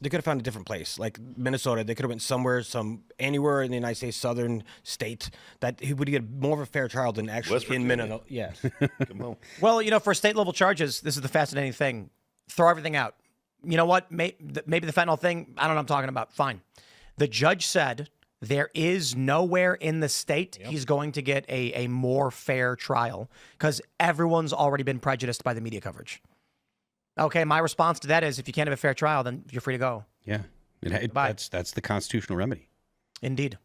They could have found a different place, like Minnesota. They could have went somewhere, anywhere in the United States, southern state, that he would get more of a fair trial than actually in Minnesota. Yes. Come on. Well, for state level charges, this is the fascinating thing. Throw everything out. You know what? Maybe the fentanyl thing, I don't know what I'm talking about. Fine. The judge said there is nowhere in the state he's going to get a more fair trial because everyone's already been prejudiced by the media coverage. Okay, my response to that is if you can't have a fair trial, then you're free to go. Yeah, that's the constitutional remedy. Indeed.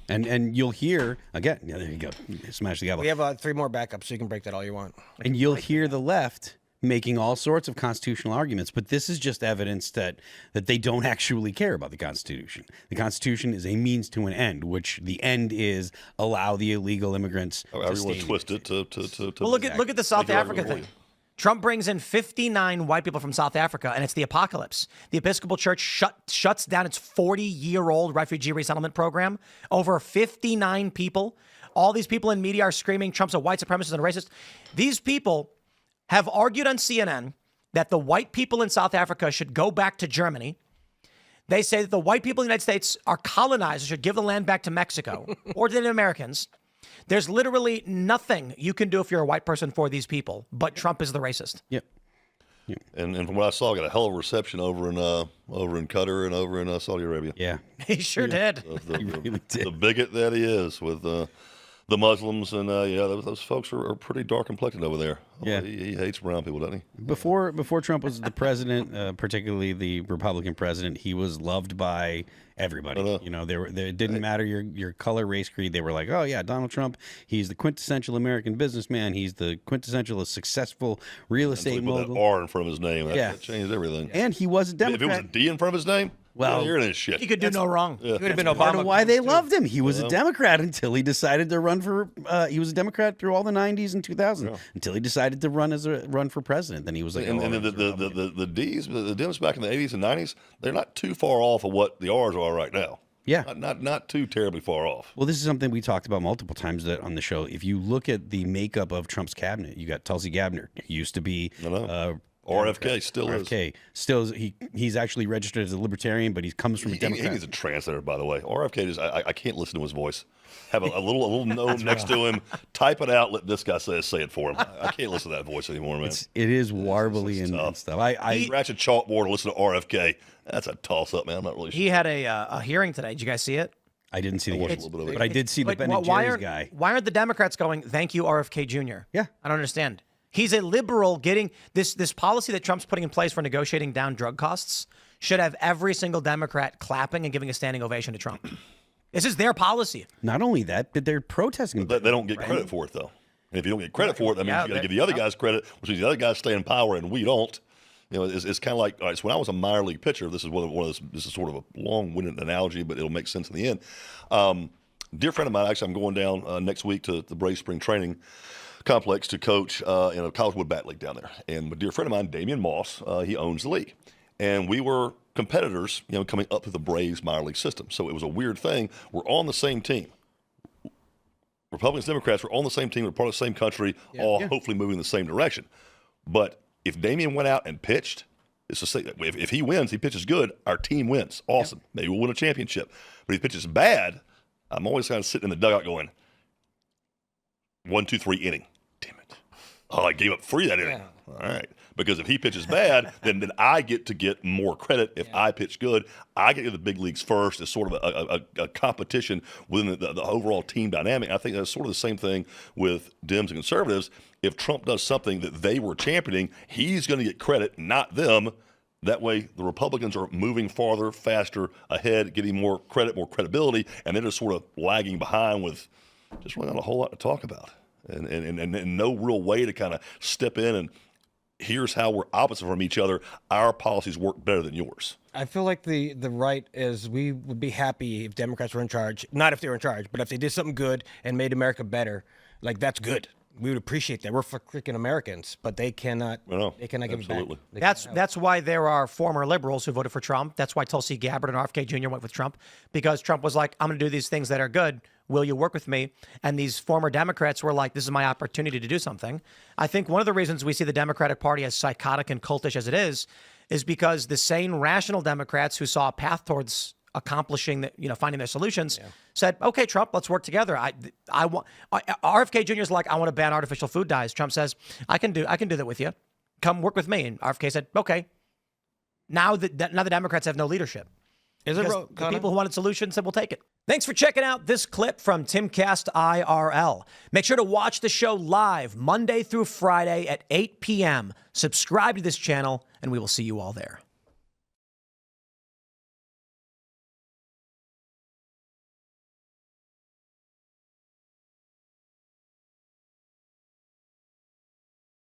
And you'll hear, again, there you go, smash the gavel. We have 3 more backups, so you can break that all you want. And you'll hear the left making all sorts of constitutional arguments, but this is just evidence that they don't actually care about the Constitution. The Constitution is a means to an end, which the end is allow the illegal immigrants to stay. Twist it to well, look at the South Africa thing. Trump brings in 59 white people from South Africa, and it's the apocalypse. The Episcopal Church shuts down its 40-year-old refugee resettlement program. Over 59 people. All these people in media are screaming Trump's a white supremacist and a racist. These people have argued on CNN that the white people in South Africa should go back to Germany. They say that the white people in the United States are colonizers, should give the land back to Mexico or to the Native Americans. There's literally nothing you can do if you're a white person for these people, but Trump is the racist. Yep. And from what I saw, I got a hell of a reception over in Qatar and over in Saudi Arabia. Yeah. He sure did. The bigot that he is with the Muslims, and those folks are pretty dark complected over there. Yeah. He hates brown people, doesn't he? Before Trump was the president, particularly the Republican president, he was loved by everybody. It didn't matter your color, race, creed. They were like, oh yeah, Donald Trump, he's the quintessential American businessman. He's the quintessential successful real estate mogul. Put that R in front of his name. That changed everything. And he was a Democrat. If it was a D in front of his name, well, you're in this shit. He could do no wrong. He would have been Part Obama. of why they loved him. He was a Democrat until he decided to run for. He was a Democrat through all the '90s and 2000s until he decided to run for president. Then he was like, and the D's, the Dems back in the '80s and '90s, they're not too far off of what the R's are right now. Yeah, not too terribly far off. Well, this is something we talked about multiple times on the show. If you look at the makeup of Trump's cabinet, you got Tulsi Gabbard, used to be. RFK still RFK. Still is. He's actually registered as a libertarian, but he comes from a Democrat. He's a translator, by the way. RFK I can't listen to his voice. Have a little note next to him. Type it out. Let this guy say it for him. I can't listen to that voice anymore, man. It is warbly and stuff. I scratch a chalkboard and listen to RFK. That's a toss up, man. I'm not really sure. He had a hearing today. Did you guys see it? I didn't see the hearing, but I did see the Ben and Jerry's guy. Why aren't the Democrats going, thank you, RFK Jr.? Yeah. I don't understand. He's a liberal getting this policy that Trump's putting in place for negotiating down drug costs should have every single Democrat clapping and giving a standing ovation to Trump. This is their policy. Not only that, but they're protesting. They don't get credit for it, though. And if you don't get credit for it, that means you got to give the other guys credit, which means the other guys stay in power and we don't. It's kind of like, all right, so when I was a minor league pitcher, this is this is sort of a long-winded analogy, but it'll make sense in the end. Dear friend of mine, actually, I'm going down next week to the Braves spring training complex to coach in a college wood bat league down there. And a dear friend of mine, Damian Moss, he owns the league. And we were competitors, coming up to the Braves minor league system. So it was a weird thing. We're on the same team. Republicans, Democrats, we're on the same team. We're part of the same country, hopefully moving in the same direction. But if Damian went out and pitched, it's the same. If he wins, he pitches good, our team wins. Awesome. Maybe we'll win a championship. But if he pitches bad, I'm always kind of sitting in the dugout going, 1, 2, 3 inning. Damn it. Oh, I gave up 3 that inning. All right. Because if he pitches bad, then I get to get more credit. If I pitch good, I get to the big leagues first. It's sort of a competition within the overall team dynamic. I think that's sort of the same thing with Dems and conservatives. If Trump does something that they were championing, he's going to get credit, not them. That way, the Republicans are moving farther, faster, ahead, getting more credit, more credibility, and they're just sort of lagging behind with just really not a whole lot to talk about, and no real way to kind of step in and here's how we're opposite from each other. Our policies work better than yours. I feel like the right is we would be happy if Democrats were in charge. Not if they were in charge, but if they did something good and made America better, like that's good. We would appreciate that. We're for freaking Americans, but they cannot. They cannot give it back. That's why there are former liberals who voted for Trump. That's why Tulsi Gabbard and RFK Jr. went with Trump, because Trump was like, "I'm going to do these things that are good. Will you work with me?" And these former Democrats were like, "This is my opportunity to do something." I think one of the reasons we see the Democratic Party as psychotic and cultish as it is is because the sane, rational Democrats who saw a path towards accomplishing that, finding their solutions, said, "Okay, Trump, let's work together." I want RFK Jr. is like, "I want to ban artificial food dyes." Trump says, "I can do that with you. Come work with me." And RFK said, "Okay." Now the Democrats have no leadership. Is it the people who wanted solutions said, "We'll take it." Thanks for checking out this clip from Timcast IRL. Make sure to watch the show live Monday through Friday at 8 p.m. Subscribe to this channel, and we will see you all there.